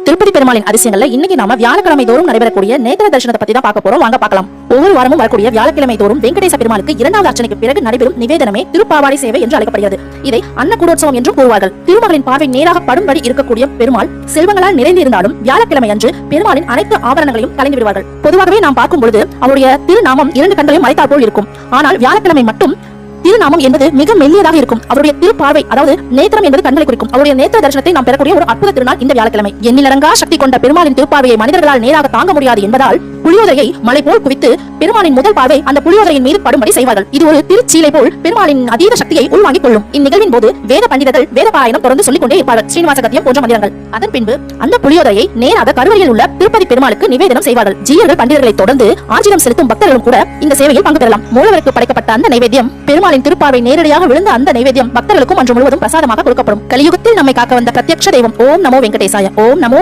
திருப்பதி பெருமாளின் அதிசயங்கள்ல இன்னைக்கு நாம வியாழக்கிழமை தோறும் நடைபெறக்கூடிய நேத்திர தரிசனத்தை பத்தி தான் பார்க்க போறோம். வாங்க பார்க்கலாம். ஒவ்வொரு வாரமும் வரக்கூடிய வியாழக்கிழமை தோறும் வெங்கடேச பெருமாளுக்கு இரண்டாவது அர்ச்சனைக்கு பிறகு நடைபெறும் நிவேதனமே திருப்பாவாடை சேவை என்று அழைக்கப்படுகிறது. இதை அன்னக்கூடோற்சவம் என்றும் கூறுவார்கள். திருமகளின் பார்வை நேராக படும்படி இருக்கக்கூடிய பெருமாள் செல்வங்களால் நிறைந்திருந்தாலும் வியாழக்கிழமை அன்று பெருமாளின் அனைத்து ஆபரணங்களையும் கலைந்து விடுவார்கள். பொதுவாகவே நாம் பார்க்கும் பொழுது அவருடைய திருநாமம் இரண்டு கண்களையும் மறைத்தால் போல் இருக்கும். ஆனால் வியாழக்கிழமை மட்டும் திருநாமம் என்பது மிக மெல்லியதாக இருக்கும். அவருடைய திருப்பார்வை, அதாவது நேத்திரம் என்பது கண்களை குறிக்கும். அவருடைய நேத்திர தரிசனத்தை நாம் பெறக்கூடிய ஒரு அற்புத திருநாள் இந்த வியாழக்கிழமை. எண்ணிலடங்கா சக்தி கொண்ட பெருமாளின் திருப்பார்வையை மனிதர்களால் நேராக தாங்க முடியாது என்பதால் புளியோதரையை மலை போல் குவித்து பெருமாளின் முதல் பார்வை அந்த புளியோதரையின் மீது படும்படி செய்வார்கள். இது ஒரு திருச்சீலை போல் பெருமாளின் அதீத சக்தியை உள்வாங்கிக் கொள்ளும். இந்நிகழ்வின் போது வேத பண்டிதர்கள் வேத பாராயணம் தொடர்ந்து சொல்லிக் கொண்டே இருப்பார்கள். ஸ்ரீனிவாசகத்தியம் போன்ற மந்திரங்கள். அதன் பின்பு அந்த புளியோதரையை நேராக கருவறையில் உள்ள திருப்பதி பெருமாளுக்கு நிவேதனம் செய்வார்கள். ஜீயர்கள் பண்டிதர்களை தொடர்ந்து ஆர்ஜிதம் செலுத்தும் பக்தர்களும் கூட இந்த சேவையில் பங்கு பெறலாம். மூலவருக்கு படைக்கப்பட்ட அந்த நைவேத்தியம், பெருமாளின் திருப்பார்வை நேரடியாக விழுந்த அந்த நைவேத்தியம் பக்தர்களுக்கும் அன்று முழுவதும் பிரசாதமாக கொடுக்கப்படும். கலியுகத்தில் நம்மை காக்க வந்த பிரத்யக்ஷ தெய்வம். ஓம் நமோ வெங்கடேசாய. ஓம் நமோ